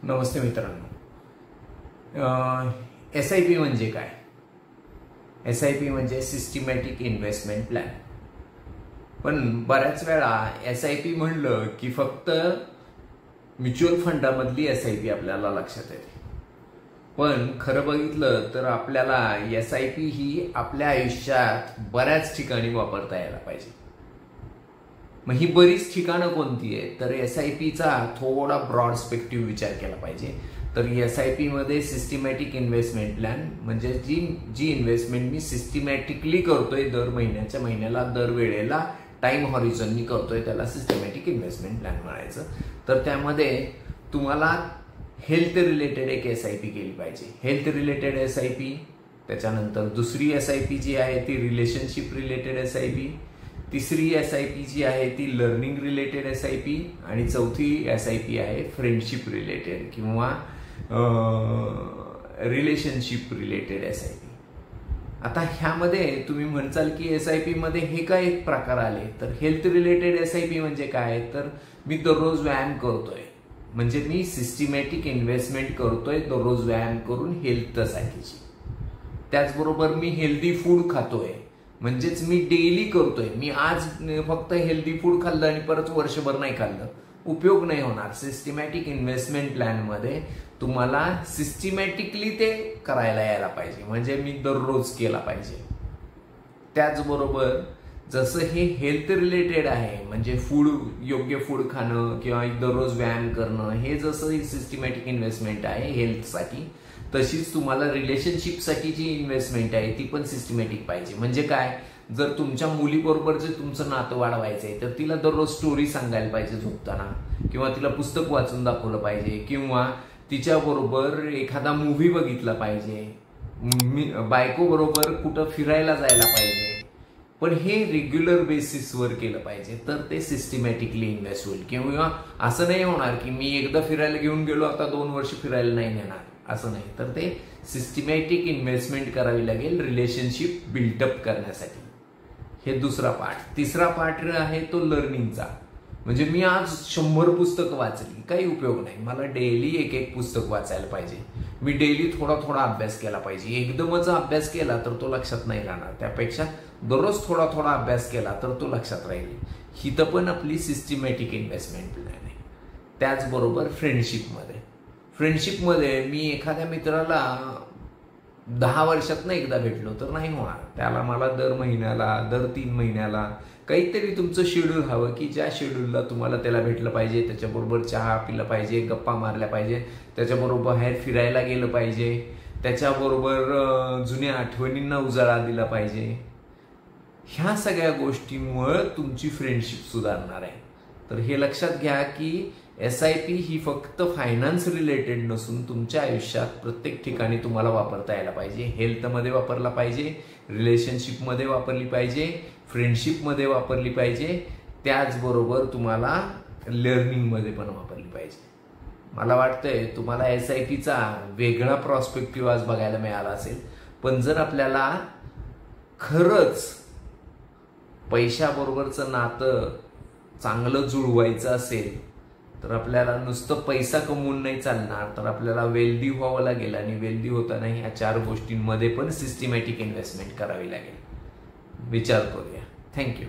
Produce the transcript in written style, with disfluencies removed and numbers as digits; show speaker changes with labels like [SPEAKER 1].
[SPEAKER 1] नमस्ते मित्रांनो, SIP म्हणजे काय? SIP म्हणजे सिस्टमॅटिक इन्व्हेस्टमेंट प्लॅन. पण बऱ्याच वेळा SIP म्हणलं की फक्त म्युच्युअल फंडामधली SIP आपल्याला लक्षात येते. पण खरं बघितलं तर आपल्याला SIP ही आपल्या आयुष्यात बऱ्याच ठिकाणी वापरता यायला पाहिजे. मग ही बरीच ठिकाणं कोणती आहेत? तर SIPचा थोडा ब्रॉड स्पेक्टिव्ह विचार केला पाहिजे. तर SIP मध्ये सिस्टमॅटिक इन्व्हेस्टमेंट प्लॅन म्हणजे जी इन्व्हेस्टमेंट मी सिस्टमॅटिकली करतोय, दर महिन्याच्या महिन्याला, दर वेळेला, टाइम हॉरिझॉननी करतोय, त्याला सिस्टमॅटिक इन्व्हेस्टमेंट प्लॅन म्हणायचं. तर त्यामध्ये तुम्हाला हेल्थ रिलेटेड एक SIP केली पाहिजे, हेल्थ रिलेटेड SIP. त्याच्यानंतर दुसरी SIP जी आहे ती रिलेशनशिप रिलेटेड SIP. तिसरी SIP जी आहे ती लर्निंग रिलेटेड SIP. आणि चौथी SIP आहे फ्रेंडशिप रिलेटेड किंवा रिलेशनशिप रिलेटेड SIP. आता ह्यामध्ये तुम्ही म्हणसाल की SIP मध्ये हे काय एक प्रकार आले? तर हेल्थ रिलेटेड SIP म्हणजे काय? तर मी दररोज व्यायाम करतोय, म्हणजे मी सिस्टमॅटिक इन्व्हेस्टमेंट करतोय दररोज व्यायाम करून हेल्थसाठीची. त्याचबरोबर मी हेल्दी फूड खातोय, म्हणजेच मी डेली करतोय. मी आज फक्त हेल्दी फूड खाल्लं आणि परत वर्षभर नाही खाल्लं, उपयोग नाही होणार. सिस्टमॅटिक इन्व्हेस्टमेंट प्लॅन मध्ये तुम्हाला सिस्टमॅटिकली ते करायला यायला पाहिजे, म्हणजे मी दररोज केला पाहिजे. त्याचबरोबर जसं हे हेल्थ रिलेटेड आहे, म्हणजे फूड, योग्य फूड खाणं किंवा दररोज व्यायाम करणं, हे जसं सिस्टमॅटिक इन्व्हेस्टमेंट आहे हेल्थसाठी, तशीच तुम्हाला रिलेशनशिपसाठी जी इन्व्हेस्टमेंट आहे ती पण सिस्टमॅटिक पाहिजे. म्हणजे काय? जर तुमच्या मुलीबरोबर जे तुमचं नातं वाढवायचंय तर तिला दररोज स्टोरी सांगायला पाहिजे झोपताना, किंवा तिला पुस्तक वाचून दाखवलं पाहिजे, किंवा तिच्याबरोबर एखादा मूव्ही बघितला पाहिजे, बायको बरोबर कुठं फिरायला जायला पाहिजे. पण हे रेग्युलर बेसिसवर केलं पाहिजे, तर ते सिस्टमॅटिकली इन्व्हेस्ट होईल. किंवा असं नाही होणार की मी एकदा फिरायला घेऊन गेलो, आता 2 वर्ष फिरायला नाही नेणार, असं नाही. तर ते सिस्टमॅटिक इन्व्हेस्टमेंट करावी लागेल रिलेशनशिप बिल्डअप करण्यासाठी. हे दुसरा पार्ट. तिसरा पार्ट आहे तो लर्निंगचा. म्हणजे मी आज 100 पुस्तकं वाचली, काही उपयोग नाही. मला डेली एक एक पुस्तक वाचायला पाहिजे. मी डेली थोडा थोडा अभ्यास केला पाहिजे. एकदमच अभ्यास केला तर तो लक्षात नाही राहणार. त्यापेक्षा दररोज थोडा थोडा अभ्यास केला तर तो लक्षात राहील. ही तर पण आपली सिस्टमॅटिक इन्व्हेस्टमेंट प्लॅन आहे. त्याचबरोबर फ्रेंडशिपमध्ये मी एखाद्या मित्राला 10 वर्षातनं एकदा भेटलो तर नाही होणार. त्याला मला दर महिन्याला, दर 3 महिन्याला काहीतरी तुमचं शेड्यूल हवं, की ज्या शेड्यूलला तुम्हाला त्याला भेटलं पाहिजे, त्याच्याबरोबर चहा पिलं पाहिजे, गप्पा मारल्या पाहिजे, त्याच्याबरोबर बाहेर फिरायला गेलं पाहिजे, त्याच्याबरोबर जुन्या आठवणींना उजाळा दिला पाहिजे. ह्या सगळ्या गोष्टींमुळे तुमची फ्रेंडशिप सुधारणार आहे. तर हे लक्षात घ्या की SIP ही फक्त फायनान्स रिलेटेड नसून तुमच्या आयुष्यात प्रत्येक ठिकाणी तुम्हाला वापरता यायला पाहिजे. हेल्थमध्ये वापरला पाहिजे, रिलेशनशिपमध्ये वापरली पाहिजे, फ्रेंडशिपमध्ये वापरली पाहिजे, त्याचबरोबर तुम्हाला लर्निंगमध्ये पण वापरली पाहिजे. मला वाटतंय तुम्हाला SIPचा वेगळा प्रॉस्पेक्टिव्ह आज बघायला मिळाला असेल. पण जर आपल्याला खरंच पैशाबरोबरचं नातं चांगलं जुळवायचं असेल तर आपल्याला नुसतं पैसा कमवून नाही चालणार, तर आपल्याला वेल्दी व्हावं लागेल. आणि वेल्दी होताना ह्या 4 गोष्टींमध्ये पण सिस्टमॅटिक इन्व्हेस्टमेंट करावी लागेल. विचार करूया. थँक्यू.